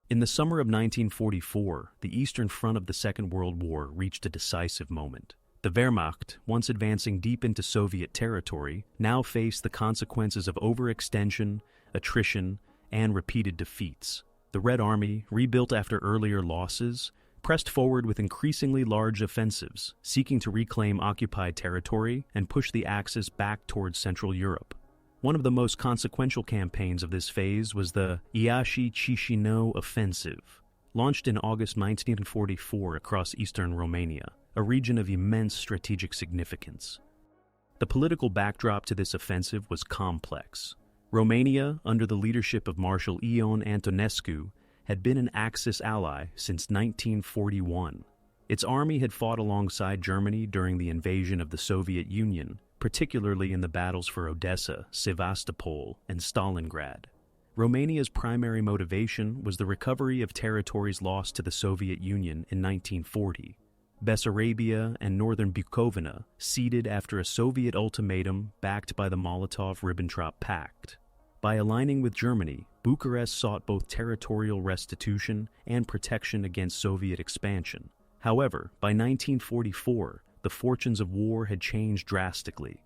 In the summer of 1944, the Eastern Front of the Second World War reached a decisive moment. The Wehrmacht, once advancing deep into Soviet territory, now faced the consequences of overextension, attrition, and repeated defeats. The Red Army, rebuilt after earlier losses, pressed forward with increasingly large offensives, seeking to reclaim occupied territory and push the Axis back towards Central Europe. One of the most consequential campaigns of this phase was the Iași-Chișinău Offensive, launched in August 1944 across eastern Romania, a region of immense strategic significance. The political backdrop to this offensive was complex. Romania, under the leadership of Marshal Ion Antonescu, had been an Axis ally since 1941. Its army had fought alongside Germany during the invasion of the Soviet Union, particularly in the battles for Odessa, Sevastopol, and Stalingrad. Romania's primary motivation was the recovery of territories lost to the Soviet Union in 1940. Bessarabia and northern Bukovina ceded after a Soviet ultimatum backed by the Molotov-Ribbentrop Pact. By aligning with Germany, Bucharest sought both territorial restitution and protection against Soviet expansion. However, by 1944, the fortunes of war had changed drastically.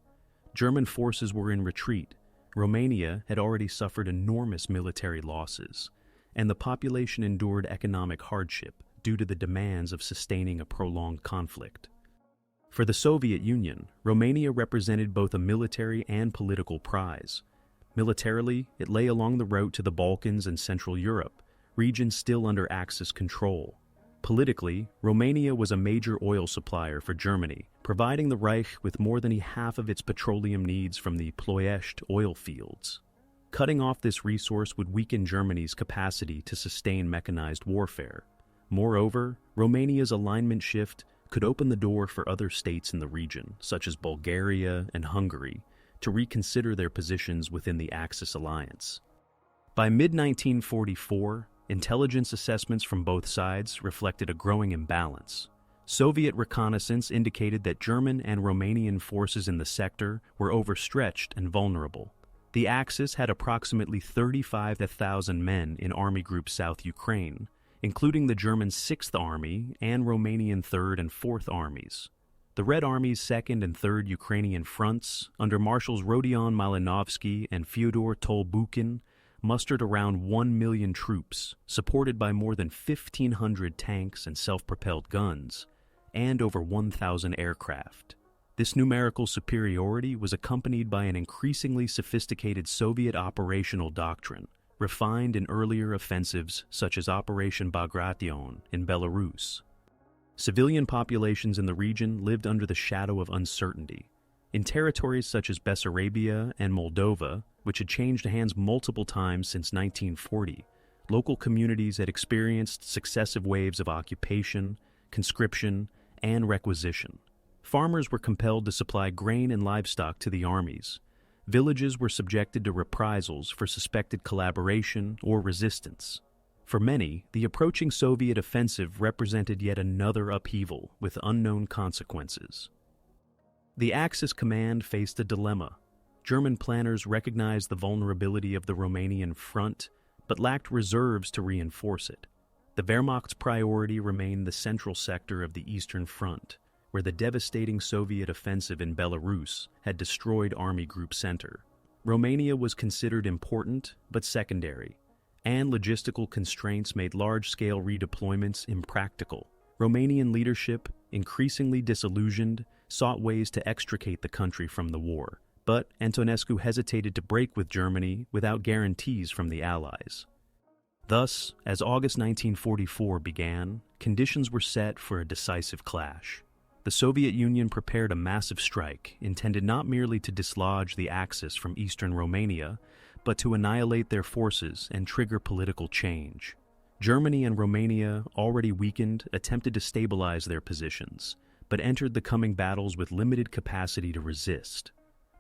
German forces were in retreat, Romania had already suffered enormous military losses, and the population endured economic hardship due to the demands of sustaining a prolonged conflict. For the Soviet Union, Romania represented both a military and political prize. Militarily, it lay along the route to the Balkans and Central Europe, regions still under Axis control. Politically, Romania was a major oil supplier for Germany, providing the Reich with more than half of its petroleum needs from the Ploiești oil fields. Cutting off this resource would weaken Germany's capacity to sustain mechanized warfare. Moreover, Romania's alignment shift could open the door for other states in the region, such as Bulgaria and Hungary, to reconsider their positions within the Axis alliance. By mid-1944, intelligence assessments from both sides reflected a growing imbalance. Soviet reconnaissance indicated that German and Romanian forces in the sector were overstretched and vulnerable. The Axis had approximately 35,000 men in Army Group South Ukraine, including the German 6th Army and Romanian 3rd and 4th Armies. The Red Army's 2nd and 3rd Ukrainian Fronts, under Marshals Rodion Malinovsky and Fyodor Tolbukin, mustered around 1 million troops, supported by more than 1,500 tanks and self-propelled guns, and over 1,000 aircraft. This numerical superiority was accompanied by an increasingly sophisticated Soviet operational doctrine, refined in earlier offensives such as Operation Bagration in Belarus. Civilian populations in the region lived under the shadow of uncertainty. In territories such as Bessarabia and Moldova, which had changed hands multiple times since 1940, local communities had experienced successive waves of occupation, conscription, and requisition. Farmers were compelled to supply grain and livestock to the armies. Villages were subjected to reprisals for suspected collaboration or resistance. For many, the approaching Soviet offensive represented yet another upheaval with unknown consequences. The Axis command faced a dilemma. German planners recognized the vulnerability of the Romanian front, but lacked reserves to reinforce it. The Wehrmacht's priority remained the central sector of the Eastern Front, where the devastating Soviet offensive in Belarus had destroyed Army Group Center. Romania was considered important, but secondary, and logistical constraints made large-scale redeployments impractical. Romanian leadership, increasingly disillusioned, sought ways to extricate the country from the war, but Antonescu hesitated to break with Germany without guarantees from the Allies. Thus, as August 1944 began, conditions were set for a decisive clash. The Soviet Union prepared a massive strike intended not merely to dislodge the Axis from eastern Romania, but to annihilate their forces and trigger political change. Germany and Romania, already weakened, attempted to stabilize their positions, but entered the coming battles with limited capacity to resist.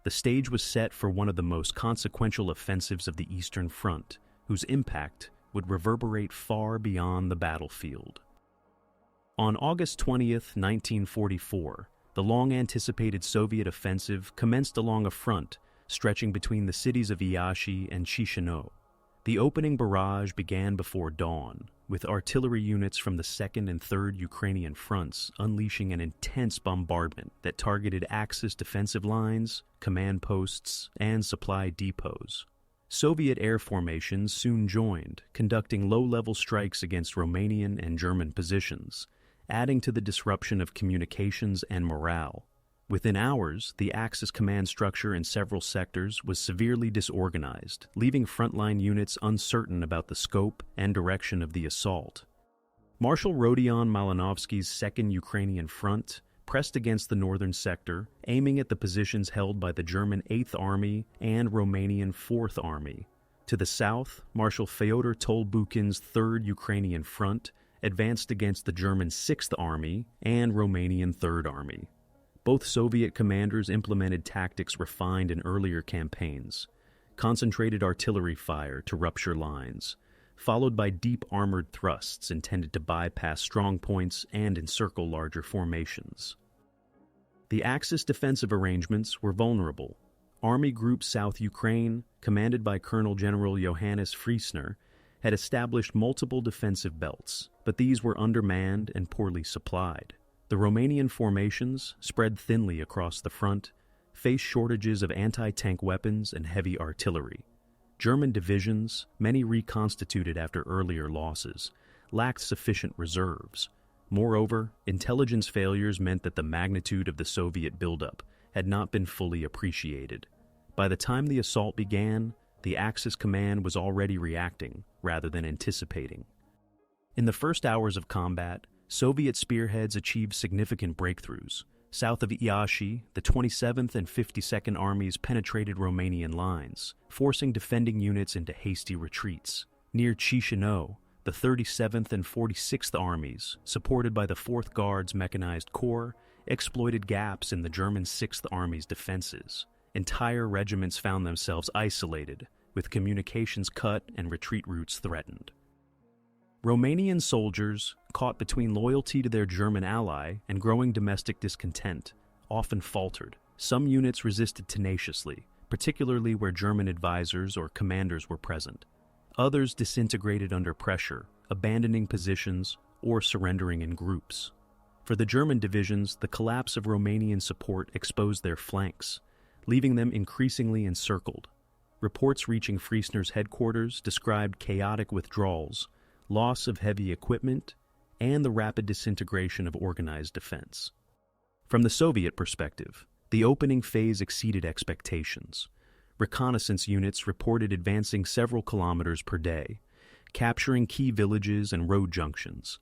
The stage was set for one of the most consequential offensives of the Eastern Front, whose impact would reverberate far beyond the battlefield. On August 20th, 1944, the long-anticipated Soviet offensive commenced along a front stretching between the cities of Iași and Chișinău. The opening barrage began before dawn, with artillery units from the 2nd and 3rd Ukrainian Fronts unleashing an intense bombardment that targeted Axis defensive lines, command posts, and supply depots. Soviet air formations soon joined, conducting low-level strikes against Romanian and German positions, adding to the disruption of communications and morale. Within hours, the Axis command structure in several sectors was severely disorganized, leaving frontline units uncertain about the scope and direction of the assault. Marshal Rodion Malinovsky's 2nd Ukrainian Front pressed against the northern sector, aiming at the positions held by the German 8th Army and Romanian 4th Army. To the south, Marshal Fyodor Tolbukin's 3rd Ukrainian Front advanced against the German 6th Army and Romanian 3rd Army. Both Soviet commanders implemented tactics refined in earlier campaigns: concentrated artillery fire to rupture lines, followed by deep armored thrusts intended to bypass strong points and encircle larger formations. The Axis defensive arrangements were vulnerable. Army Group South Ukraine, commanded by Colonel General Johannes Friesner, had established multiple defensive belts, but these were undermanned and poorly supplied. The Romanian formations, spread thinly across the front, faced shortages of anti-tank weapons and heavy artillery. German divisions, many reconstituted after earlier losses, lacked sufficient reserves. Moreover, intelligence failures meant that the magnitude of the Soviet buildup had not been fully appreciated. By the time the assault began, the Axis command was already reacting rather than anticipating. In the first hours of combat, Soviet spearheads achieved significant breakthroughs. South of Iași, the 27th and 52nd Armies penetrated Romanian lines, forcing defending units into hasty retreats. Near Chișinău, the 37th and 46th Armies, supported by the 4th Guards Mechanized Corps, exploited gaps in the German 6th Army's defenses. Entire regiments found themselves isolated, with communications cut and retreat routes threatened. Romanian soldiers, caught between loyalty to their German ally and growing domestic discontent, often faltered. Some units resisted tenaciously, particularly where German advisors or commanders were present. Others disintegrated under pressure, abandoning positions or surrendering in groups. For the German divisions, the collapse of Romanian support exposed their flanks, leaving them increasingly encircled. Reports reaching Friesner's headquarters described chaotic withdrawals, loss of heavy equipment, and the rapid disintegration of organized defense. From the Soviet perspective, the opening phase exceeded expectations. Reconnaissance units reported advancing several kilometers per day, capturing key villages and road junctions.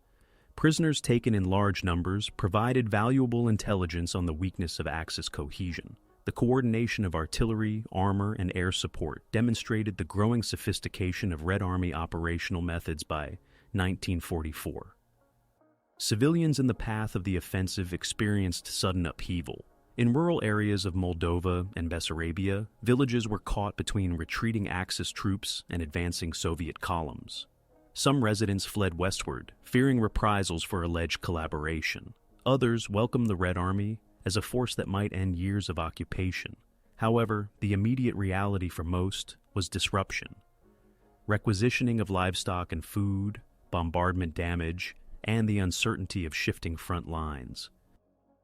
Prisoners taken in large numbers provided valuable intelligence on the weakness of Axis cohesion. The coordination of artillery, armor, and air support demonstrated the growing sophistication of Red Army operational methods by 1944. Civilians in the path of the offensive experienced sudden upheaval. In rural areas of Moldova and Bessarabia, villages were caught between retreating Axis troops and advancing Soviet columns. Some residents fled westward, fearing reprisals for alleged collaboration. Others welcomed the Red Army as a force that might end years of occupation. However, the immediate reality for most was disruption. Requisitioning of livestock and food, bombardment damage, and the uncertainty of shifting front lines.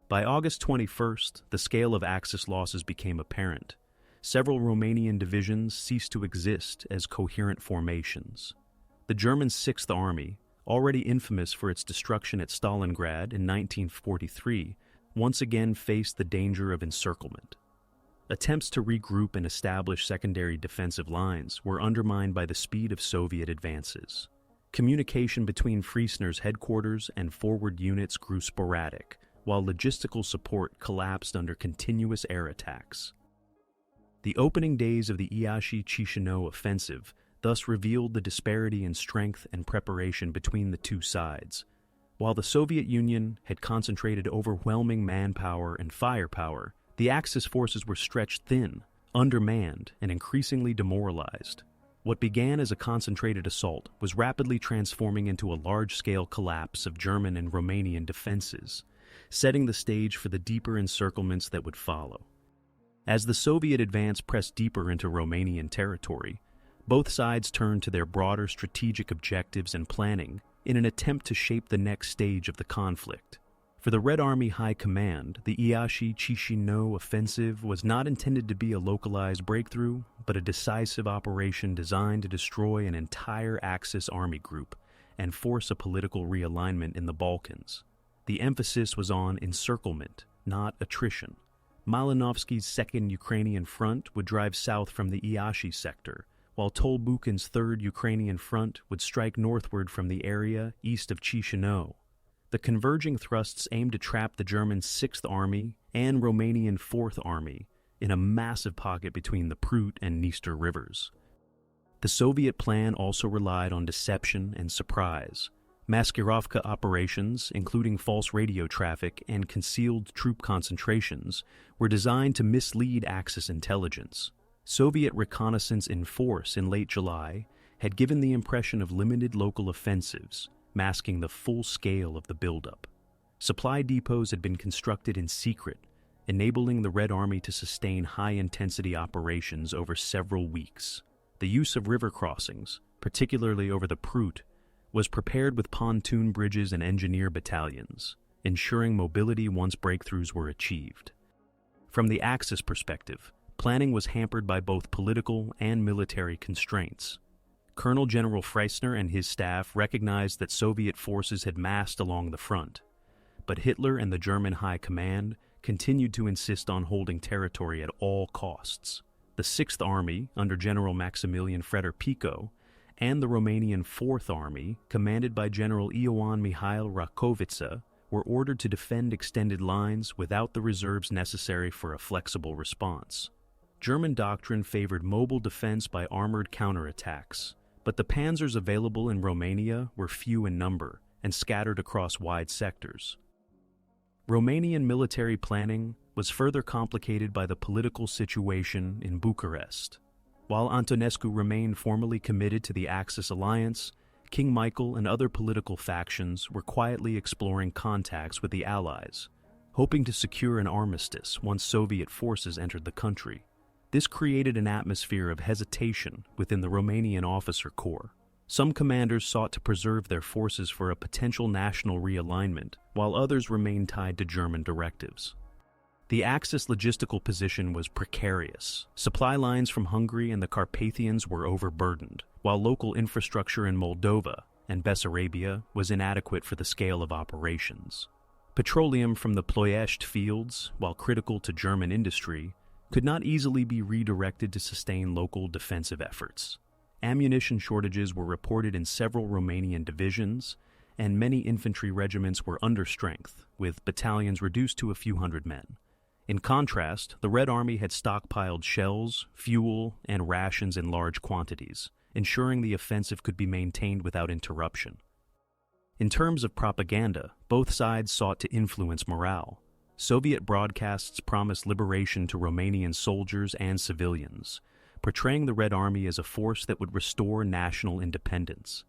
By August 21st, the scale of Axis losses became apparent. Several Romanian divisions ceased to exist as coherent formations. The German 6th Army, already infamous for its destruction at Stalingrad in 1943, once again faced the danger of encirclement. Attempts to regroup and establish secondary defensive lines were undermined by the speed of Soviet advances. Communication between Friesner's headquarters and forward units grew sporadic, while logistical support collapsed under continuous air attacks. The opening days of the Iași-Chișinău offensive thus revealed the disparity in strength and preparation between the two sides. While the Soviet Union had concentrated overwhelming manpower and firepower, the Axis forces were stretched thin, undermanned, and increasingly demoralized. What began as a concentrated assault was rapidly transforming into a large-scale collapse of German and Romanian defenses, setting the stage for the deeper encirclements that would follow. As the Soviet advance pressed deeper into Romanian territory, Both sides turned to their broader strategic objectives and planning in an attempt to shape the next stage of the conflict. For the Red Army High Command, the Iași Chișinău Offensive was not intended to be a localized breakthrough, but a decisive operation designed to destroy an entire Axis army group and force a political realignment in the Balkans. The emphasis was on encirclement, not attrition. Malinovsky's Second Ukrainian Front would drive south from the Iași sector, while Tolbuchin's Third Ukrainian Front would strike northward from the area east of Chișinău. The converging thrusts aimed to trap the German Sixth Army and Romanian Fourth Army in a massive pocket between the Prut and Dniester rivers. The Soviet plan also relied on deception and surprise. Maskirovka operations, including false radio traffic and concealed troop concentrations, were designed to mislead Axis intelligence. Soviet reconnaissance in force in late July had given the impression of limited local offensives, masking the full scale of the buildup. Supply depots had been constructed in secret, enabling the Red Army to sustain high-intensity operations over several weeks. The use of river crossings, particularly over the Prut, was prepared with pontoon bridges and engineer battalions, ensuring mobility once breakthroughs were achieved. From the Axis perspective, planning was hampered by both political and military constraints. Colonel General Freisner and his staff recognized that Soviet forces had massed along the front, but Hitler and the German High Command continued to insist on holding territory at all costs. The Sixth Army, under General Maximilian Fredor-Pico, and the Romanian Fourth Army, commanded by General Ioan Mihail Racovița, were ordered to defend extended lines without the reserves necessary for a flexible response. German doctrine favored mobile defense by armored counterattacks, but the panzers available in Romania were few in number and scattered across wide sectors. Romanian military planning was further complicated by the political situation in Bucharest. While Antonescu remained formally committed to the Axis alliance, King Michael and other political factions were quietly exploring contacts with the Allies, hoping to secure an armistice once Soviet forces entered the country. This created an atmosphere of hesitation within the Romanian officer corps. Some commanders sought to preserve their forces for a potential national realignment, while others remained tied to German directives. The Axis logistical position was precarious. Supply lines from Hungary and the Carpathians were overburdened, while local infrastructure in Moldova and Bessarabia was inadequate for the scale of operations. Petroleum from the Ploiești fields, while critical to German industry, could not easily be redirected to sustain local defensive efforts. Ammunition shortages were reported in several Romanian divisions, and many infantry regiments were under strength, with battalions reduced to a few hundred men. In contrast, the Red Army had stockpiled shells, fuel, and rations in large quantities, ensuring the offensive could be maintained without interruption. In terms of propaganda, both sides sought to influence morale. Soviet broadcasts promised liberation to Romanian soldiers and civilians, portraying the Red Army as a force that would restore national independence.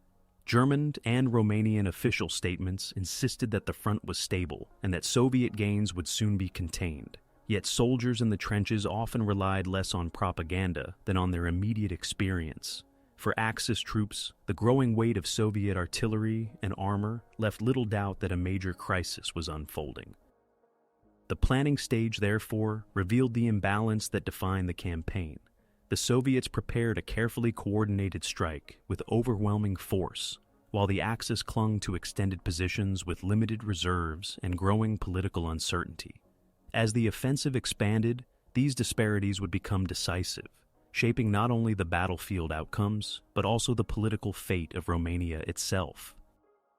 German and Romanian official statements insisted that the front was stable and that Soviet gains would soon be contained. Yet soldiers in the trenches often relied less on propaganda than on their immediate experience. For Axis troops, the growing weight of Soviet artillery and armor left little doubt that a major crisis was unfolding. The planning stage, therefore, revealed the imbalance that defined the campaign. The Soviets prepared a carefully coordinated strike with overwhelming force, while the Axis clung to extended positions with limited reserves and growing political uncertainty. As the offensive expanded, these disparities would become decisive, shaping not only the battlefield outcomes, but also the political fate of Romania itself.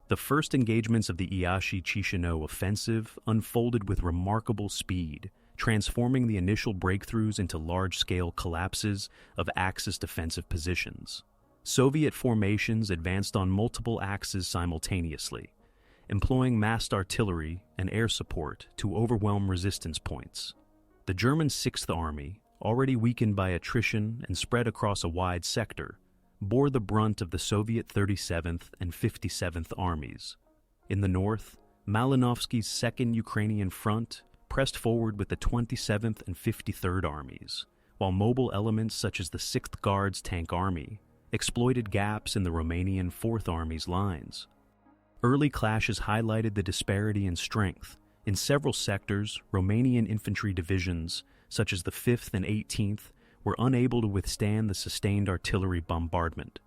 The first engagements of the Iași Chișinău offensive unfolded with remarkable speed, transforming the initial breakthroughs into large-scale collapses of Axis defensive positions. Soviet formations advanced on multiple axes simultaneously, employing massed artillery and air support to overwhelm resistance points. The German Sixth Army, already weakened by attrition and spread across a wide sector, bore the brunt of the Soviet 37th and 57th Armies. In the north, Malinovsky's Second Ukrainian Front pressed forward with the 27th and 53rd Armies, while mobile elements such as the 6th Guards Tank Army exploited gaps in the Romanian Fourth Army's lines. Early clashes highlighted the disparity in strength. In several sectors, Romanian infantry divisions, such as the 5th and 18th, were unable to withstand the sustained artillery bombardment.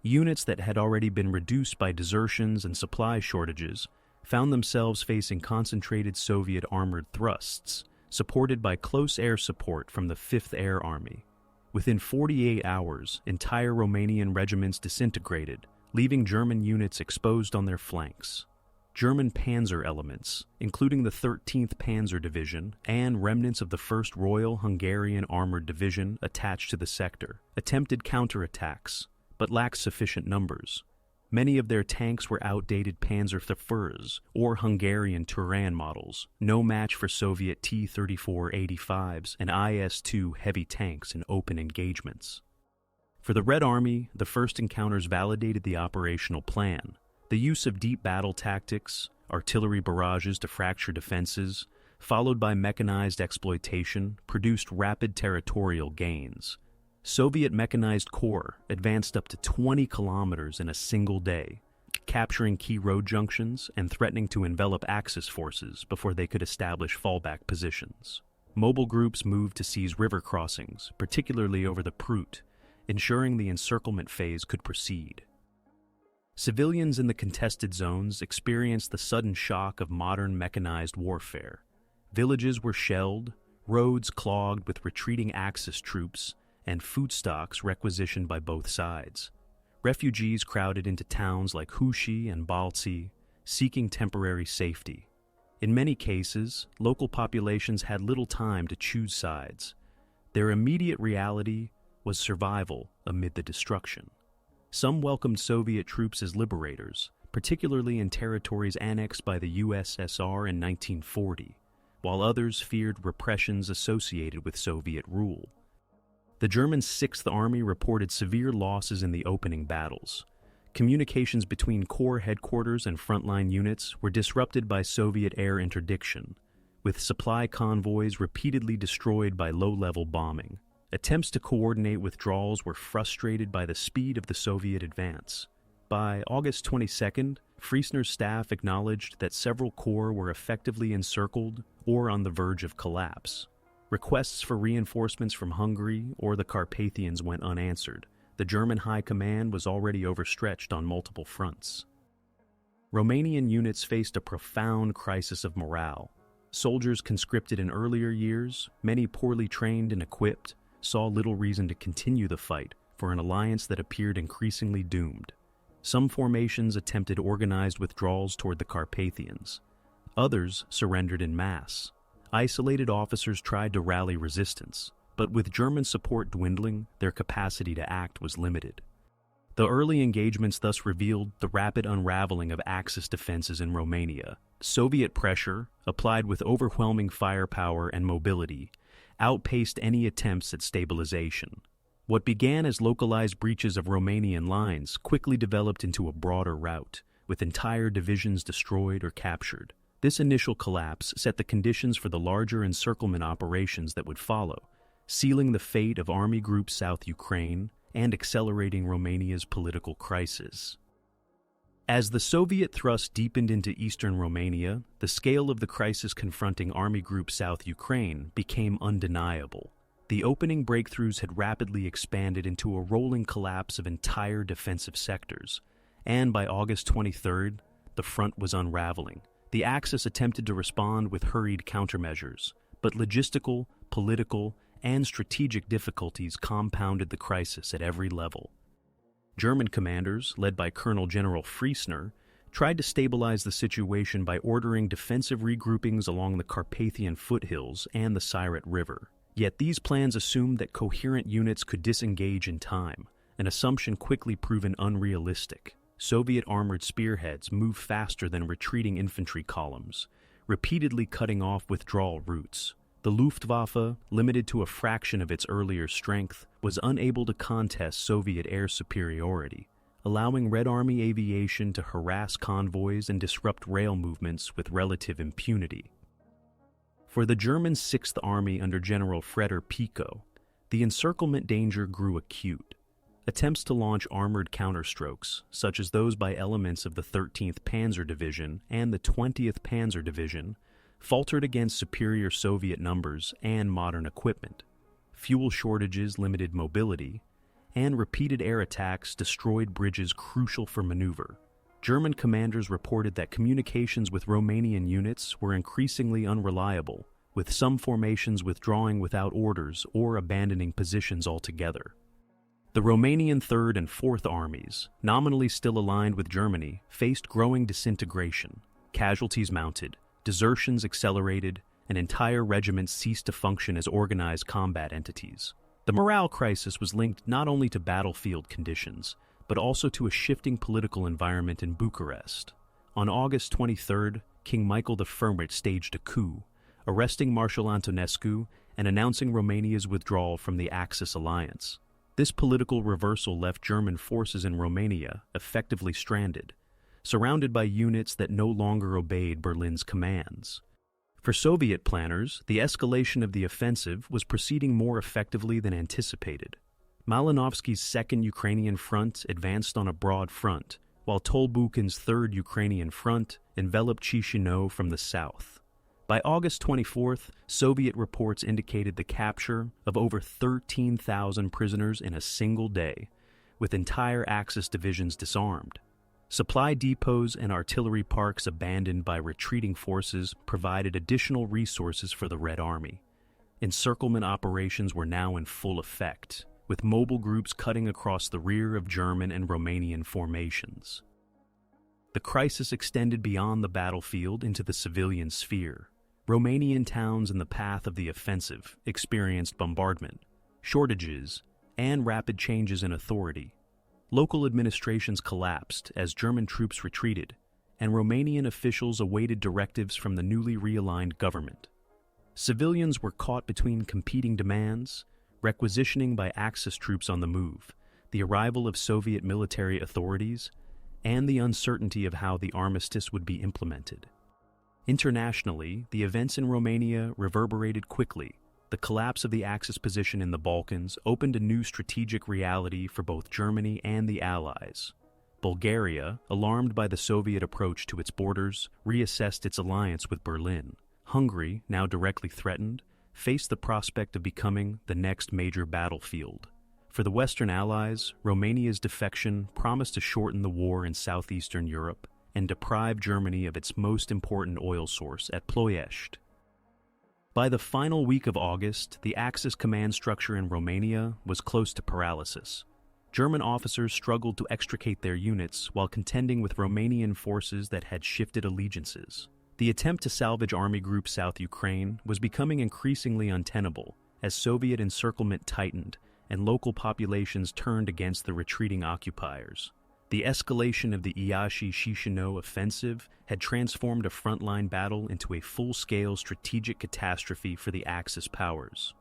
Units that had already been reduced by desertions and supply shortages found themselves facing concentrated Soviet armored thrusts, supported by close air support from the 5th Air Army. Within 48 hours, entire Romanian regiments disintegrated, leaving German units exposed on their flanks. German panzer elements, including the 13th Panzer Division and remnants of the 1st Royal Hungarian Armored Division attached to the sector, attempted counterattacks, but lacked sufficient numbers. Many of their tanks were outdated Panzer IVs or Hungarian Turan models, no match for Soviet T-34-85s and IS-2 heavy tanks in open engagements. For the Red Army, the first encounters validated the operational plan. The use of deep battle tactics, artillery barrages to fracture defenses, followed by mechanized exploitation, produced rapid territorial gains. Soviet mechanized corps advanced up to 20 kilometers in a single day, capturing key road junctions and threatening to envelop Axis forces before they could establish fallback positions. Mobile groups moved to seize river crossings, particularly over the Prut, ensuring the encirclement phase could proceed. Civilians in the contested zones experienced the sudden shock of modern mechanized warfare. Villages were shelled, roads clogged with retreating Axis troops, and food stocks requisitioned by both sides. Refugees crowded into towns like Huși and Balți, seeking temporary safety. In many cases, local populations had little time to choose sides. Their immediate reality was survival amid the destruction. Some welcomed Soviet troops as liberators, particularly in territories annexed by the USSR in 1940, while others feared repressions associated with Soviet rule. The German 6th Army reported severe losses in the opening battles. Communications between corps headquarters and frontline units were disrupted by Soviet air interdiction, with supply convoys repeatedly destroyed by low-level bombing. Attempts to coordinate withdrawals were frustrated by the speed of the Soviet advance. By August 22nd, Friesner's staff acknowledged that several corps were effectively encircled or on the verge of collapse. Requests for reinforcements from Hungary or the Carpathians went unanswered. The German high command was already overstretched on multiple fronts. Romanian units faced a profound crisis of morale. Soldiers conscripted in earlier years, many poorly trained and equipped, saw little reason to continue the fight for an alliance that appeared increasingly doomed. Some formations attempted organized withdrawals toward the Carpathians. Others surrendered en masse. Isolated officers tried to rally resistance, but with German support dwindling, their capacity to act was limited. The early engagements thus revealed the rapid unraveling of Axis defenses in Romania. Soviet pressure, applied with overwhelming firepower and mobility, outpaced any attempts at stabilization. What began as localized breaches of Romanian lines quickly developed into a broader rout, with entire divisions destroyed or captured. This initial collapse set the conditions for the larger encirclement operations that would follow, sealing the fate of Army Group South Ukraine and accelerating Romania's political crisis. As the Soviet thrust deepened into eastern Romania, the scale of the crisis confronting Army Group South Ukraine became undeniable. The opening breakthroughs had rapidly expanded into a rolling collapse of entire defensive sectors, and by August 23rd, the front was unraveling. The Axis attempted to respond with hurried countermeasures, but logistical, political, and strategic difficulties compounded the crisis at every level. German commanders, led by Colonel General Friesner, tried to stabilize the situation by ordering defensive regroupings along the Carpathian foothills and the Siret River. Yet these plans assumed that coherent units could disengage in time, an assumption quickly proven unrealistic. Soviet armored spearheads moved faster than retreating infantry columns, repeatedly cutting off withdrawal routes. The Luftwaffe, limited to a fraction of its earlier strength, was unable to contest Soviet air superiority, allowing Red Army aviation to harass convoys and disrupt rail movements with relative impunity. For the German 6th Army under General Freder Pico, the encirclement danger grew acute. Attempts to launch armored counterstrokes, such as those by elements of the 13th Panzer Division and the 20th Panzer Division, faltered against superior Soviet numbers and modern equipment. Fuel shortages limited mobility, and repeated air attacks destroyed bridges crucial for maneuver. German commanders reported that communications with Romanian units were increasingly unreliable, with some formations withdrawing without orders or abandoning positions altogether. The Romanian Third and Fourth Armies, nominally still aligned with Germany, faced growing disintegration. Casualties mounted, desertions accelerated, and entire regiments ceased to function as organized combat entities. The morale crisis was linked not only to battlefield conditions, but also to a shifting political environment in Bucharest. On August 23rd, King Michael I staged a coup, arresting Marshal Antonescu and announcing Romania's withdrawal from the Axis alliance. This political reversal left German forces in Romania effectively stranded, surrounded by units that no longer obeyed Berlin's commands. For Soviet planners, the escalation of the offensive was proceeding more effectively than anticipated. Malinovsky's Second Ukrainian Front advanced on a broad front, while Tolbukin's Third Ukrainian Front enveloped Chișinău from the south. By August 24th, Soviet reports indicated the capture of over 13,000 prisoners in a single day, with entire Axis divisions disarmed. Supply depots and artillery parks abandoned by retreating forces provided additional resources for the Red Army. Encirclement operations were now in full effect, with mobile groups cutting across the rear of German and Romanian formations. The crisis extended beyond the battlefield into the civilian sphere. Romanian towns in the path of the offensive experienced bombardment, shortages, and rapid changes in authority. Local administrations collapsed as German troops retreated, and Romanian officials awaited directives from the newly realigned government. Civilians were caught between competing demands, requisitioning by Axis troops on the move, the arrival of Soviet military authorities, and the uncertainty of how the armistice would be implemented. Internationally, the events in Romania reverberated quickly. The collapse of the Axis position in the Balkans opened a new strategic reality for both Germany and the Allies. Bulgaria, alarmed by the Soviet approach to its borders, reassessed its alliance with Berlin. Hungary, now directly threatened, faced the prospect of becoming the next major battlefield. For the Western Allies, Romania's defection promised to shorten the war in southeastern Europe and deprive Germany of its most important oil source at Ploiești. By the final week of August, the Axis command structure in Romania was close to paralysis. German officers struggled to extricate their units while contending with Romanian forces that had shifted allegiances. The attempt to salvage Army Group South Ukraine was becoming increasingly untenable as Soviet encirclement tightened and local populations turned against the retreating occupiers. The escalation of the Iași-Chișinău offensive had transformed a frontline battle into a full-scale strategic catastrophe for the Axis powers.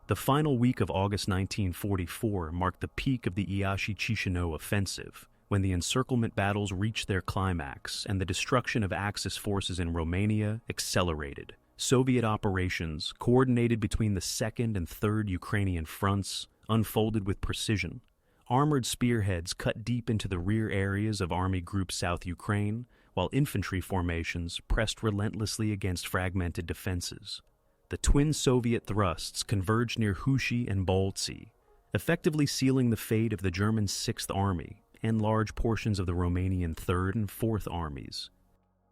The final week of August 1944 marked the peak of the Iași-Chișinău offensive, when the encirclement battles reached their climax and the destruction of Axis forces in Romania accelerated. Soviet operations, coordinated between the Second and Third Ukrainian fronts, unfolded with precision. Armored spearheads cut deep into the rear areas of Army Group South Ukraine, while infantry formations pressed relentlessly against fragmented defenses. The twin Soviet thrusts converged near Huși and Balți, effectively sealing the fate of the German Sixth Army and large portions of the Romanian Third and Fourth Armies.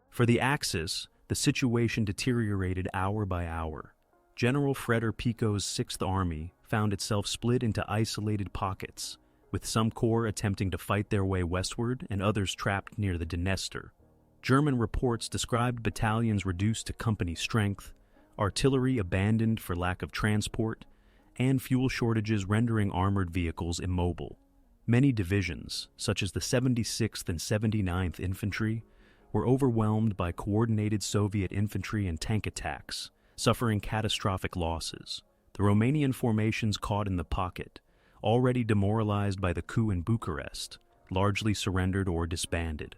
For the Axis, the situation deteriorated hour by hour. General Freder Pico's Sixth Army found itself split into isolated pockets, with some corps attempting to fight their way westward and others trapped near the Dniester. German reports described battalions reduced to company strength, artillery abandoned for lack of transport, and fuel shortages rendering armored vehicles immobile. Many divisions, such as the 76th and 79th Infantry, were overwhelmed by coordinated Soviet infantry and tank attacks, suffering catastrophic losses. The Romanian formations caught in the pocket, already demoralized by the coup in Bucharest, largely surrendered or disbanded.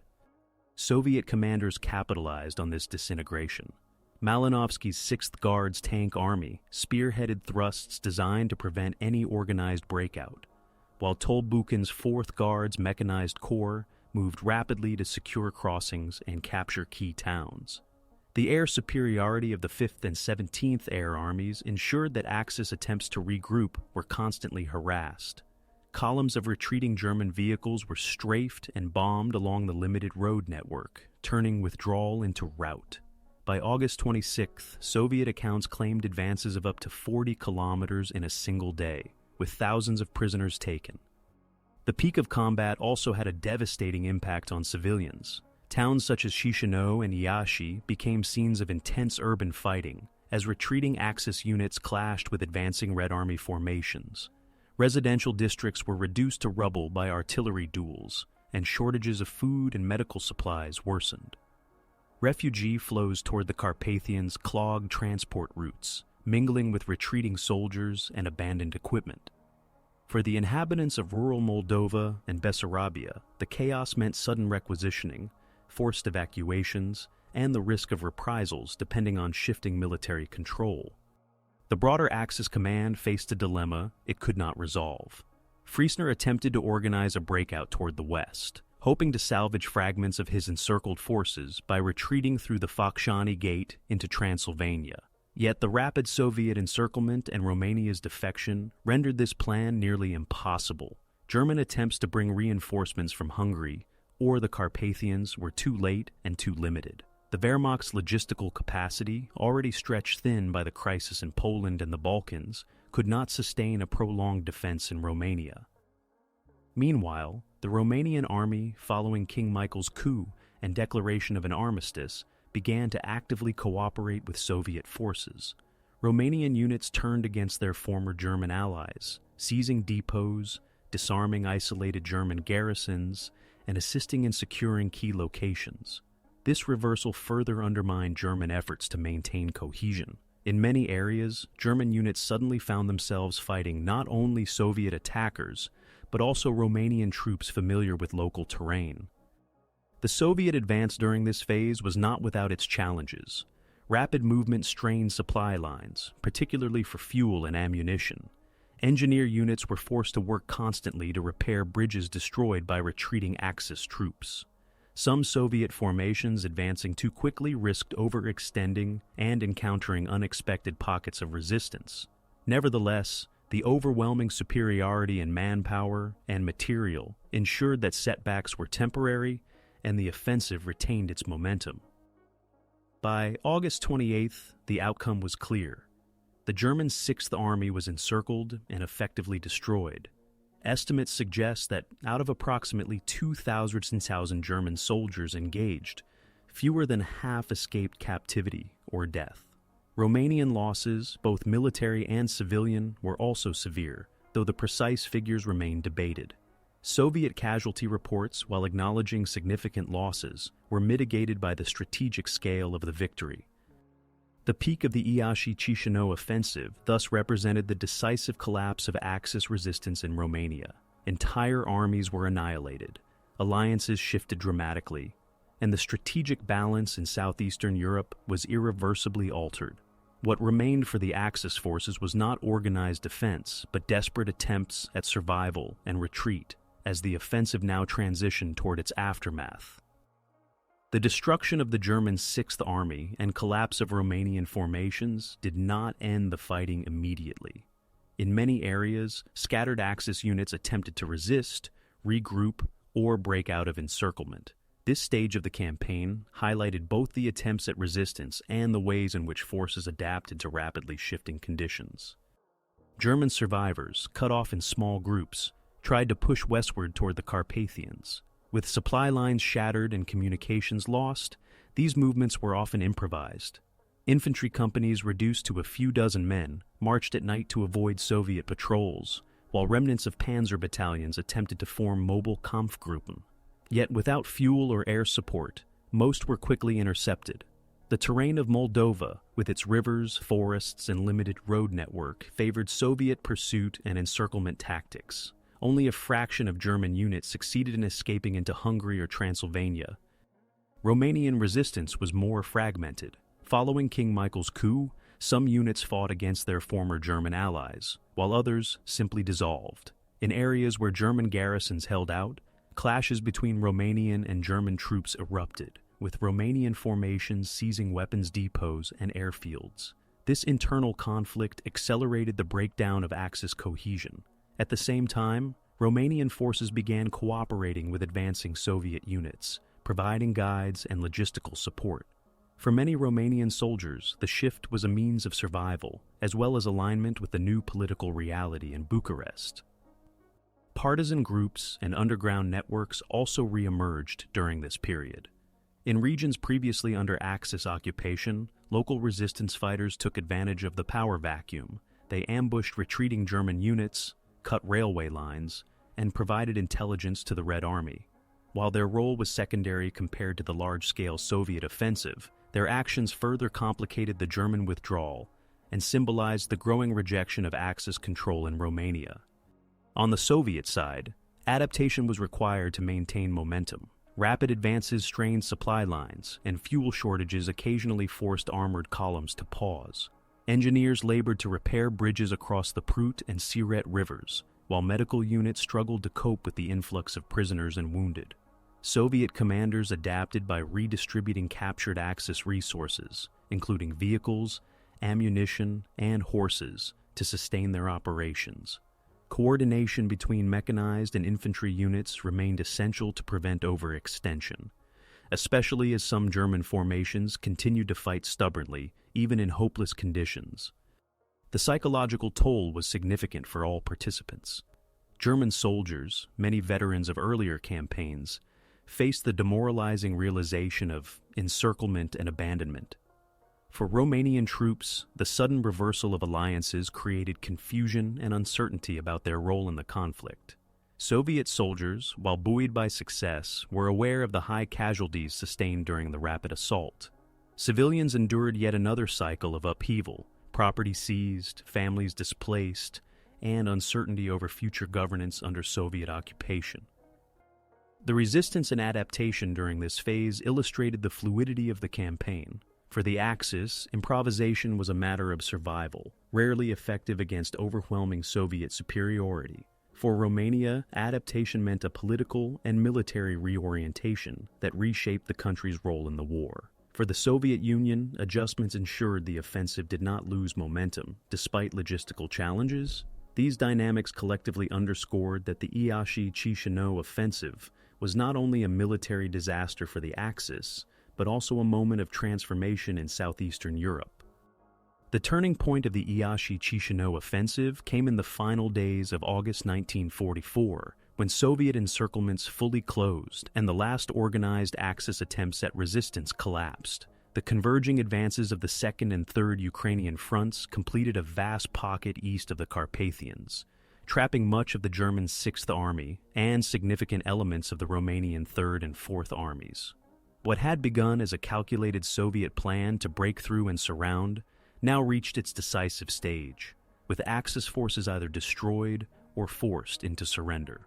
Soviet commanders capitalized on this disintegration. Malinovsky's 6th Guards Tank Army spearheaded thrusts designed to prevent any organized breakout, while Tolbuchan's 4th Guards Mechanized Corps moved rapidly to secure crossings and capture key towns. The air superiority of the 5th and 17th Air Armies ensured that Axis attempts to regroup were constantly harassed. Columns of retreating German vehicles were strafed and bombed along the limited road network, turning withdrawal into rout. By August 26th, Soviet accounts claimed advances of up to 40 kilometers in a single day, with thousands of prisoners taken. The peak of combat also had a devastating impact on civilians. Towns such as Chișinău and Iași became scenes of intense urban fighting, as retreating Axis units clashed with advancing Red Army formations. Residential districts were reduced to rubble by artillery duels, and shortages of food and medical supplies worsened. Refugee flows toward the Carpathians clogged transport routes, mingling with retreating soldiers and abandoned equipment. For the inhabitants of rural Moldova and Bessarabia, the chaos meant sudden requisitioning, forced evacuations, and the risk of reprisals depending on shifting military control. The broader Axis command faced a dilemma it could not resolve. Friesner attempted to organize a breakout toward the west, hoping to salvage fragments of his encircled forces by retreating through the Focșani Gate into Transylvania. Yet the rapid Soviet encirclement and Romania's defection rendered this plan nearly impossible. German attempts to bring reinforcements from Hungary or the Carpathians were too late and too limited. The Wehrmacht's logistical capacity, already stretched thin by the crisis in Poland and the Balkans, could not sustain a prolonged defense in Romania. Meanwhile, the Romanian army, following King Michael's coup and declaration of an armistice, began to actively cooperate with Soviet forces. Romanian units turned against their former German allies, seizing depots, disarming isolated German garrisons, and assisting in securing key locations. This reversal further undermined German efforts to maintain cohesion. In many areas, German units suddenly found themselves fighting not only Soviet attackers, but also Romanian troops familiar with local terrain. The Soviet advance during this phase was not without its challenges. Rapid movement strained supply lines, particularly for fuel and ammunition. Engineer units were forced to work constantly to repair bridges destroyed by retreating Axis troops. Some Soviet formations advancing too quickly risked overextending and encountering unexpected pockets of resistance. Nevertheless, the overwhelming superiority in manpower and material ensured that setbacks were temporary and the offensive retained its momentum. By August 28th, the outcome was clear. The German 6th Army was encircled and effectively destroyed. Estimates suggest that out of approximately 2,000 German soldiers engaged, fewer than half escaped captivity or death. Romanian losses, both military and civilian, were also severe, though the precise figures remain debated. Soviet casualty reports, while acknowledging significant losses, were mitigated by the strategic scale of the victory. The peak of the Iași-Chișinău offensive thus represented the decisive collapse of Axis resistance in Romania. Entire armies were annihilated, alliances shifted dramatically, and the strategic balance in southeastern Europe was irreversibly altered. What remained for the Axis forces was not organized defense, but desperate attempts at survival and retreat, as the offensive now transitioned toward its aftermath. The destruction of the German 6th Army and collapse of Romanian formations did not end the fighting immediately. In many areas, scattered Axis units attempted to resist, regroup, or break out of encirclement. This stage of the campaign highlighted both the attempts at resistance and the ways in which forces adapted to rapidly shifting conditions. German survivors, cut off in small groups, tried to push westward toward the Carpathians. With supply lines shattered and communications lost, these movements were often improvised. Infantry companies reduced to a few dozen men marched at night to avoid Soviet patrols, while remnants of panzer battalions attempted to form mobile Kampfgruppen. Yet without fuel or air support, most were quickly intercepted. The terrain of Moldova, with its rivers, forests, and limited road network, favored Soviet pursuit and encirclement tactics. Only a fraction of German units succeeded in escaping into Hungary or Transylvania. Romanian resistance was more fragmented. Following King Michael's coup, some units fought against their former German allies, while others simply dissolved. In areas where German garrisons held out, clashes between Romanian and German troops erupted, with Romanian formations seizing weapons depots and airfields. This internal conflict accelerated the breakdown of Axis cohesion. At the same time, Romanian forces began cooperating with advancing Soviet units, providing guides and logistical support. For many Romanian soldiers, the shift was a means of survival, as well as alignment with the new political reality in Bucharest. Partisan groups and underground networks also re-emerged during this period. In regions previously under Axis occupation, local resistance fighters took advantage of the power vacuum. They ambushed retreating German units, cut railway lines, and provided intelligence to the Red Army. While their role was secondary compared to the large-scale Soviet offensive, their actions further complicated the German withdrawal and symbolized the growing rejection of Axis control in Romania. On the Soviet side, adaptation was required to maintain momentum. Rapid advances strained supply lines, and fuel shortages occasionally forced armored columns to pause. Engineers labored to repair bridges across the Prut and Siret rivers, while medical units struggled to cope with the influx of prisoners and wounded. Soviet commanders adapted by redistributing captured Axis resources, including vehicles, ammunition, and horses, to sustain their operations. Coordination between mechanized and infantry units remained essential to prevent overextension, especially as some German formations continued to fight stubbornly, even in hopeless conditions. The psychological toll was significant for all participants. German soldiers, many veterans of earlier campaigns, faced the demoralizing realization of encirclement and abandonment. For Romanian troops, the sudden reversal of alliances created confusion and uncertainty about their role in the conflict. Soviet soldiers, while buoyed by success, were aware of the high casualties sustained during the rapid assault. Civilians endured yet another cycle of upheaval, property seized, families displaced, and uncertainty over future governance under Soviet occupation. The resistance and adaptation during this phase illustrated the fluidity of the campaign. For the Axis, improvisation was a matter of survival, rarely effective against overwhelming Soviet superiority. For Romania, adaptation meant a political and military reorientation that reshaped the country's role in the war. For the Soviet Union, adjustments ensured the offensive did not lose momentum, despite logistical challenges. These dynamics collectively underscored that the Iași-Chișinău offensive was not only a military disaster for the Axis, but also a moment of transformation in southeastern Europe. The turning point of the Iași-Chișinău offensive came in the final days of August 1944, when Soviet encirclements fully closed and the last organized Axis attempts at resistance collapsed. The converging advances of the 2nd and 3rd Ukrainian Fronts completed a vast pocket east of the Carpathians, trapping much of the German 6th Army and significant elements of the Romanian 3rd and 4th Armies. What had begun as a calculated Soviet plan to break through and surround now reached its decisive stage, with Axis forces either destroyed or forced into surrender.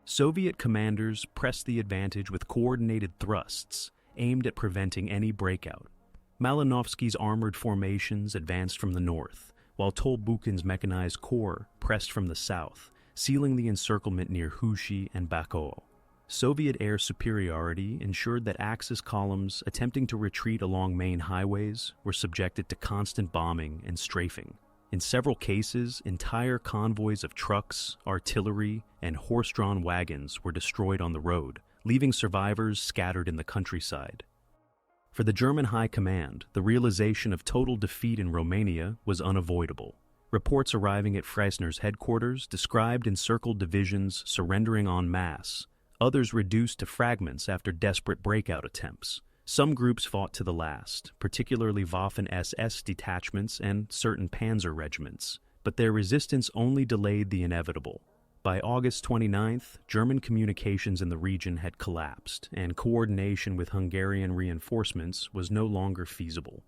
Soviet commanders pressed the advantage with coordinated thrusts aimed at preventing any breakout. Malinovsky's armored formations advanced from the north, while Tolbuchin's mechanized corps pressed from the south, sealing the encirclement near Huși and Bacău. Soviet air superiority ensured that Axis columns attempting to retreat along main highways were subjected to constant bombing and strafing. In several cases, entire convoys of trucks, artillery, and horse-drawn wagons were destroyed on the road, leaving survivors scattered in the countryside. For the German High Command, the realization of total defeat in Romania was unavoidable. Reports arriving at Freisner's headquarters described encircled divisions surrendering en masse, others reduced to fragments after desperate breakout attempts. Some groups fought to the last, particularly Waffen-SS detachments and certain panzer regiments, but their resistance only delayed the inevitable. By August 29th, German communications in the region had collapsed, and coordination with Hungarian reinforcements was no longer feasible.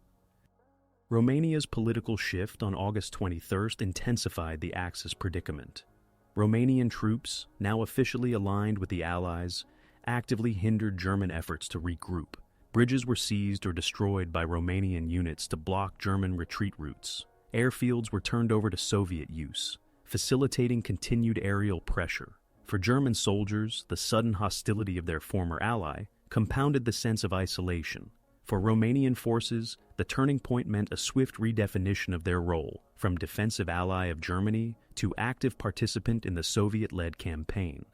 Romania's political shift on August 23rd intensified the Axis predicament. Romanian troops, now officially aligned with the Allies, actively hindered German efforts to regroup. Bridges were seized or destroyed by Romanian units to block German retreat routes. Airfields were turned over to Soviet use. facilitating continued aerial pressure. For German soldiers, the sudden hostility of their former ally compounded the sense of isolation. For Romanian forces, the turning point meant a swift redefinition of their role, from defensive ally of Germany to active participant in the Soviet-led campaign.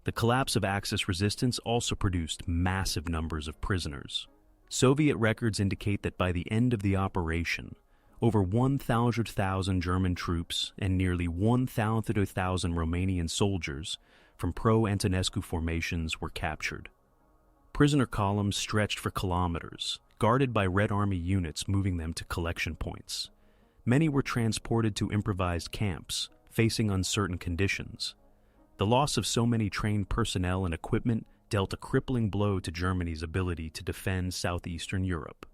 The collapse of Axis resistance also produced massive numbers of prisoners. Soviet records indicate that by the end of the operation, over 100,000 German troops and nearly 1,000 Romanian soldiers from pro-Antonescu formations were captured. Prisoner columns stretched for kilometers, guarded by Red Army units moving them to collection points. Many were transported to improvised camps, facing uncertain conditions. The loss of so many trained personnel and equipment dealt a crippling blow to Germany's ability to defend southeastern Europe.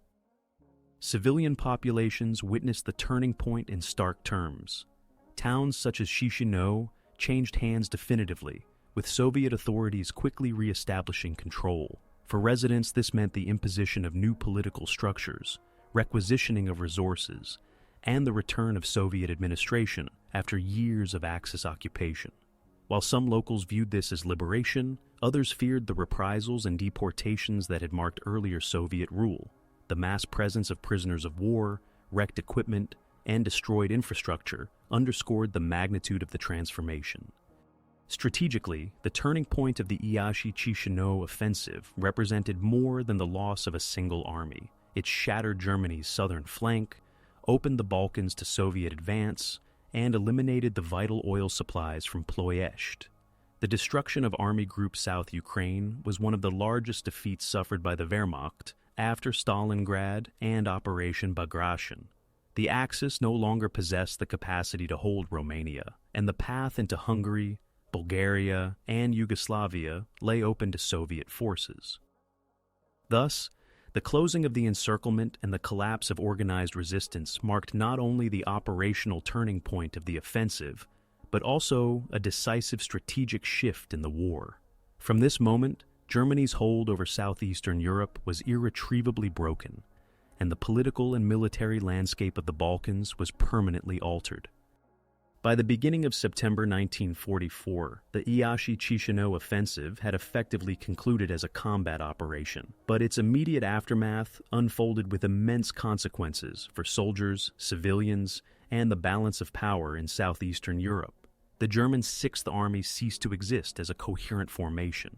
Civilian populations witnessed the turning point in stark terms. Towns such as Chișinău changed hands definitively, with Soviet authorities quickly re-establishing control. For residents, this meant the imposition of new political structures, requisitioning of resources, and the return of Soviet administration after years of Axis occupation. While some locals viewed this as liberation, others feared the reprisals and deportations that had marked earlier Soviet rule. The mass presence of prisoners of war, wrecked equipment, and destroyed infrastructure underscored the magnitude of the transformation. Strategically, the turning point of the Iași-Chișinău offensive represented more than the loss of a single army. It shattered Germany's southern flank, opened the Balkans to Soviet advance, and eliminated the vital oil supplies from Ploiești. The destruction of Army Group South Ukraine was one of the largest defeats suffered by the Wehrmacht after Stalingrad and Operation Bagration. The Axis no longer possessed the capacity to hold Romania, and the path into Hungary, Bulgaria, and Yugoslavia lay open to Soviet forces. Thus, the closing of the encirclement and the collapse of organized resistance marked not only the operational turning point of the offensive, but also a decisive strategic shift in the war. From this moment, Germany's hold over southeastern Europe was irretrievably broken, and the political and military landscape of the Balkans was permanently altered. By the beginning of September 1944, the Iași-Chișinău offensive had effectively concluded as a combat operation, but its immediate aftermath unfolded with immense consequences for soldiers, civilians, and the balance of power in southeastern Europe. The German Sixth Army ceased to exist as a coherent formation.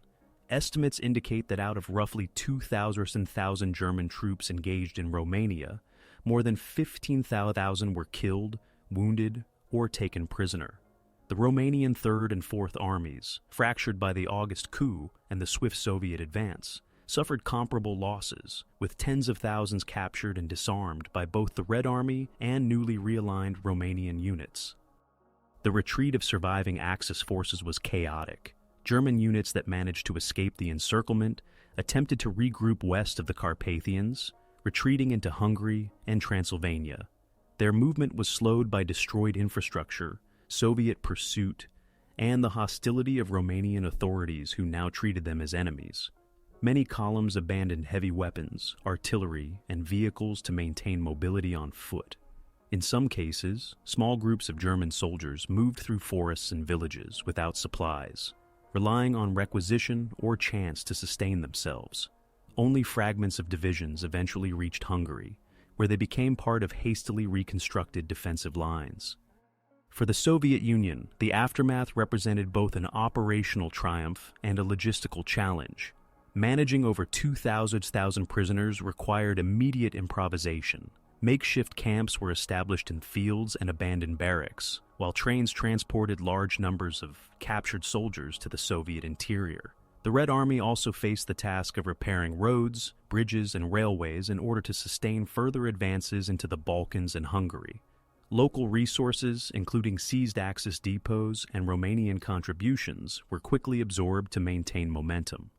Estimates indicate that out of roughly 2,000 German troops engaged in Romania, more than 15,000 were killed, wounded, or taken prisoner. The Romanian Third and Fourth Armies, fractured by the August coup and the swift Soviet advance, suffered comparable losses, with tens of thousands captured and disarmed by both the Red Army and newly realigned Romanian units. The retreat of surviving Axis forces was chaotic. German units that managed to escape the encirclement attempted to regroup west of the Carpathians, retreating into Hungary and Transylvania. Their movement was slowed by destroyed infrastructure, Soviet pursuit, and the hostility of Romanian authorities who now treated them as enemies. Many columns abandoned heavy weapons, artillery, and vehicles to maintain mobility on foot. In some cases, small groups of German soldiers moved through forests and villages without supplies, relying on requisition or chance to sustain themselves. Only fragments of divisions eventually reached Hungary, where they became part of hastily reconstructed defensive lines. For the Soviet Union, the aftermath represented both an operational triumph and a logistical challenge. Managing over 2,000 prisoners required immediate improvisation. Makeshift camps were established in fields and abandoned barracks, while trains transported large numbers of captured soldiers to the Soviet interior. The Red Army also faced the task of repairing roads, bridges, and railways in order to sustain further advances into the Balkans and Hungary. Local resources, including seized Axis depots and Romanian contributions, were quickly absorbed to maintain momentum.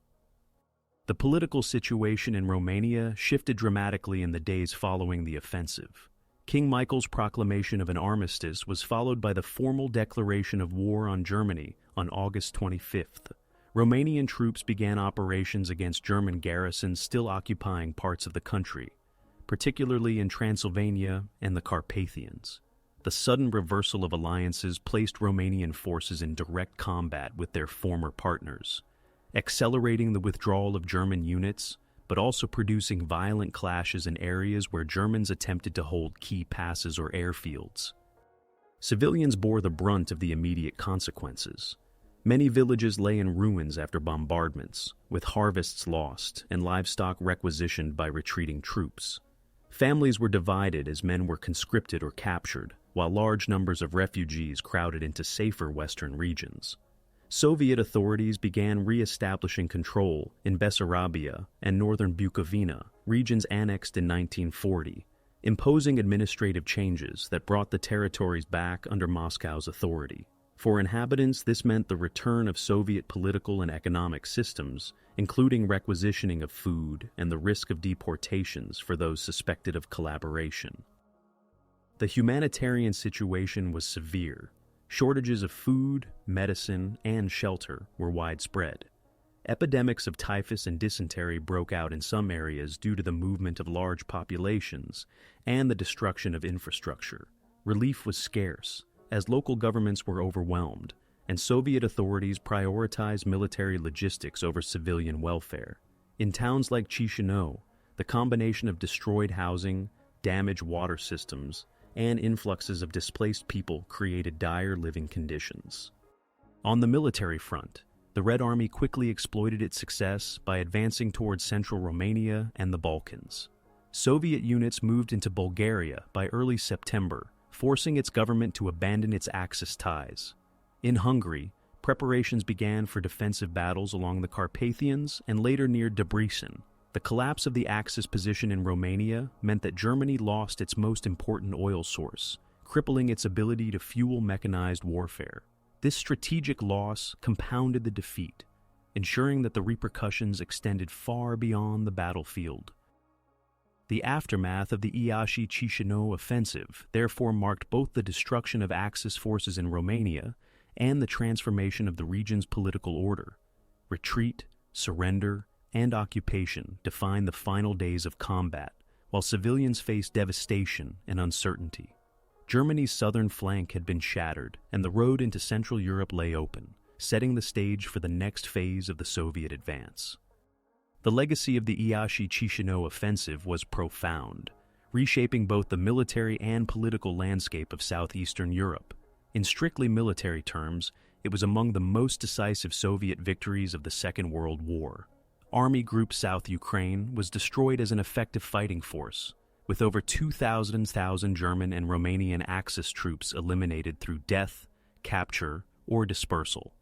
The political situation in Romania shifted dramatically in the days following the offensive. King Michael's proclamation of an armistice was followed by the formal declaration of war on Germany on August 25th. Romanian troops began operations against German garrisons still occupying parts of the country, particularly in Transylvania and the Carpathians. the sudden reversal of alliances placed Romanian forces in direct combat with their former partners, accelerating the withdrawal of German units, but also producing violent clashes in areas where Germans attempted to hold key passes or airfields. Civilians bore the brunt of the immediate consequences. Many villages lay in ruins after bombardments, with harvests lost and livestock requisitioned by retreating troops. Families were divided as men were conscripted or captured, while large numbers of refugees crowded into safer western regions. Soviet authorities began re-establishing control in Bessarabia and northern Bukovina, regions annexed in 1940, imposing administrative changes that brought the territories back under Moscow's authority. For inhabitants, this meant the return of Soviet political and economic systems, including requisitioning of food and the risk of deportations for those suspected of collaboration. The humanitarian situation was severe. Shortages of food, medicine, and shelter were widespread. Epidemics of typhus and dysentery broke out in some areas due to the movement of large populations and the destruction of infrastructure. Relief was scarce, as local governments were overwhelmed, and Soviet authorities prioritized military logistics over civilian welfare. In towns like Chișinău, the combination of destroyed housing, damaged water systems, and influxes of displaced people created dire living conditions. On the military front, the Red Army quickly exploited its success by advancing towards central Romania and the Balkans. Soviet units moved into Bulgaria by early September, forcing its government to abandon its Axis ties. In Hungary, preparations began for defensive battles along the Carpathians and later near Debrecen. The collapse of the Axis position in Romania meant that Germany lost its most important oil source, crippling its ability to fuel mechanized warfare. This strategic loss compounded the defeat, ensuring that the repercussions extended far beyond the battlefield. The aftermath of the Iași-Chișinău offensive therefore marked both the destruction of Axis forces in Romania and the transformation of the region's political order. Retreat, surrender, and occupation defined the final days of combat, while civilians faced devastation and uncertainty. Germany's southern flank had been shattered, and the road into Central Europe lay open, setting the stage for the next phase of the Soviet advance. The legacy of the Iași-Chișinău offensive was profound, reshaping both the military and political landscape of southeastern Europe. In strictly military terms, it was among the most decisive Soviet victories of the Second World War. Army Group South Ukraine was destroyed as an effective fighting force, with over 2,000 German and Romanian Axis troops eliminated through death, capture, or dispersal.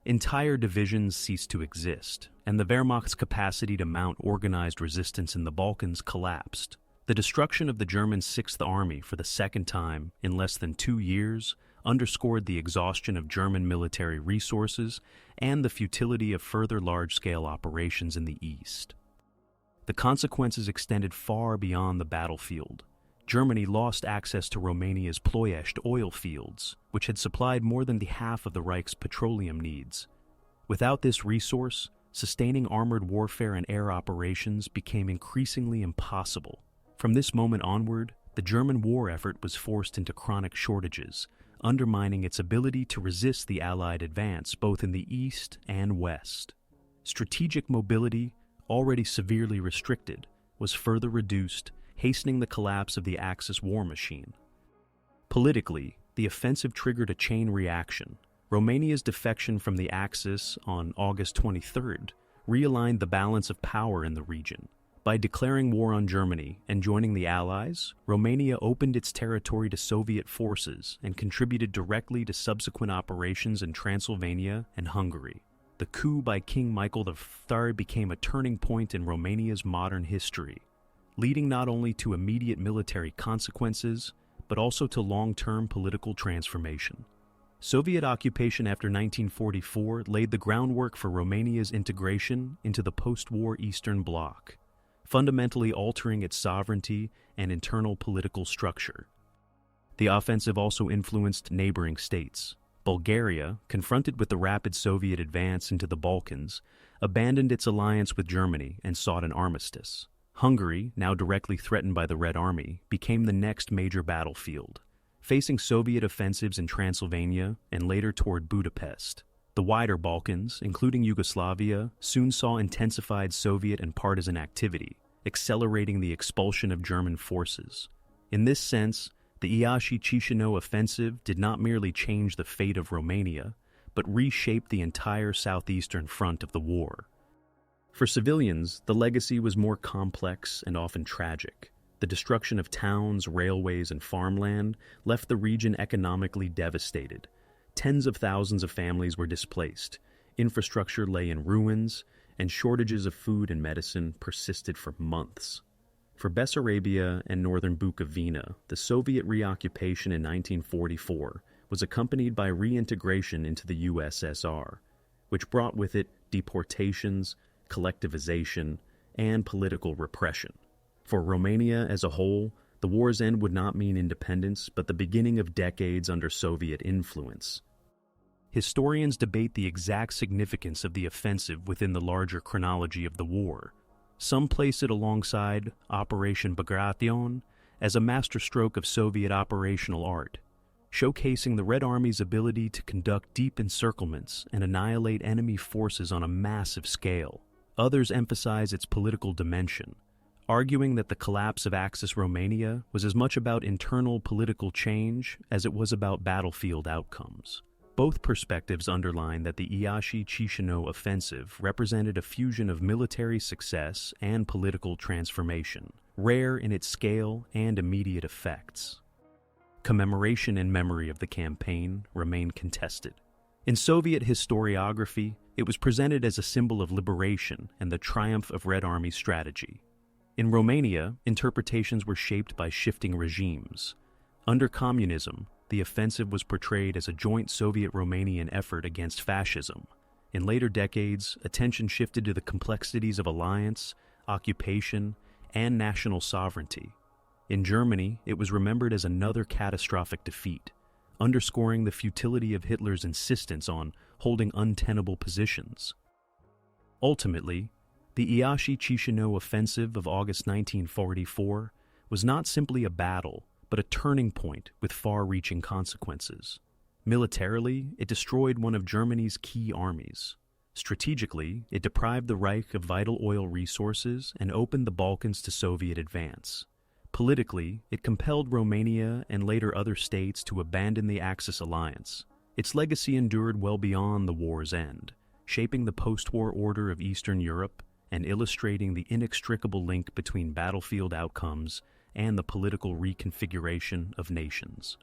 Entire divisions ceased to exist, and the Wehrmacht's capacity to mount organized resistance in the Balkans collapsed. The destruction of the German Sixth Army for the second time in less than 2 years underscored the exhaustion of German military resources and the futility of further large-scale operations in the east. The consequences extended far beyond the battlefield. Germany lost access to Romania's Ploiești oil fields, which had supplied more than the half of the Reich's petroleum needs. Without this resource, sustaining armored warfare and air operations became increasingly impossible. From this moment onward, the German war effort was forced into chronic shortages, undermining its ability to resist the Allied advance both in the east and west. Strategic mobility, already severely restricted, was further reduced, hastening the collapse of the Axis war machine. Politically, the offensive triggered a chain reaction. Romania's defection from the Axis on August 23rd realigned the balance of power in the region. By declaring war on Germany and joining the Allies, Romania opened its territory to Soviet forces and contributed directly to subsequent operations in Transylvania and Hungary. The coup by King Michael III became a turning point in Romania's modern history, leading not only to immediate military consequences, but also to long-term political transformation. Soviet occupation after 1944 laid the groundwork for Romania's integration into the post-war Eastern Bloc, fundamentally altering its sovereignty and internal political structure. The offensive also influenced neighboring states. Bulgaria, confronted with the rapid Soviet advance into the Balkans, abandoned its alliance with Germany and sought an armistice. Hungary, now directly threatened by the Red Army, became the next major battlefield. facing Soviet offensives in Transylvania and later toward Budapest. The wider Balkans, including Yugoslavia, soon saw intensified Soviet and partisan activity, accelerating the expulsion of German forces. In this sense, the Iași-Chișinău offensive did not merely change the fate of Romania, but reshaped the entire southeastern front of the war. For civilians, the legacy was more complex and often tragic. The destruction of towns, railways, and farmland left the region economically devastated. Tens of thousands of families were displaced, infrastructure lay in ruins, and shortages of food and medicine persisted for months. For Bessarabia and northern Bukovina, the Soviet reoccupation in 1944 was accompanied by reintegration into the USSR, which brought with it deportations, collectivization, and political repression. For Romania as a whole, the war's end would not mean independence, but the beginning of decades under Soviet influence. Historians debate the exact significance of the offensive within the larger chronology of the war. Some place it alongside Operation Bagration as a masterstroke of Soviet operational art, showcasing the Red Army's ability to conduct deep encirclements and annihilate enemy forces on a massive scale. Others emphasize its political dimension, arguing that the collapse of Axis Romania was as much about internal political change as it was about battlefield outcomes. Both perspectives underline that the Iași-Chișinău offensive represented a fusion of military success and political transformation, rare in its scale and immediate effects. Commemoration and memory of the campaign remain contested. In Soviet historiography, it was presented as a symbol of liberation and the triumph of Red Army strategy. In Romania, interpretations were shaped by shifting regimes. Under communism, the offensive was portrayed as a joint Soviet-Romanian effort against fascism. In later decades, attention shifted to the complexities of alliance, occupation, and national sovereignty. In Germany, it was remembered as another catastrophic defeat, underscoring the futility of Hitler's insistence on holding untenable positions. Ultimately, the Iași-Chișinău Offensive of August 1944 was not simply a battle, but a turning point with far-reaching consequences. Militarily, it destroyed one of Germany's key armies. Strategically, it deprived the Reich of vital oil resources and opened the Balkans to Soviet advance. Politically, it compelled Romania and later other states to abandon the Axis alliance. Its legacy endured well beyond the war's end, shaping the post-war order of Eastern Europe and illustrating the inextricable link between battlefield outcomes and the political reconfiguration of nations.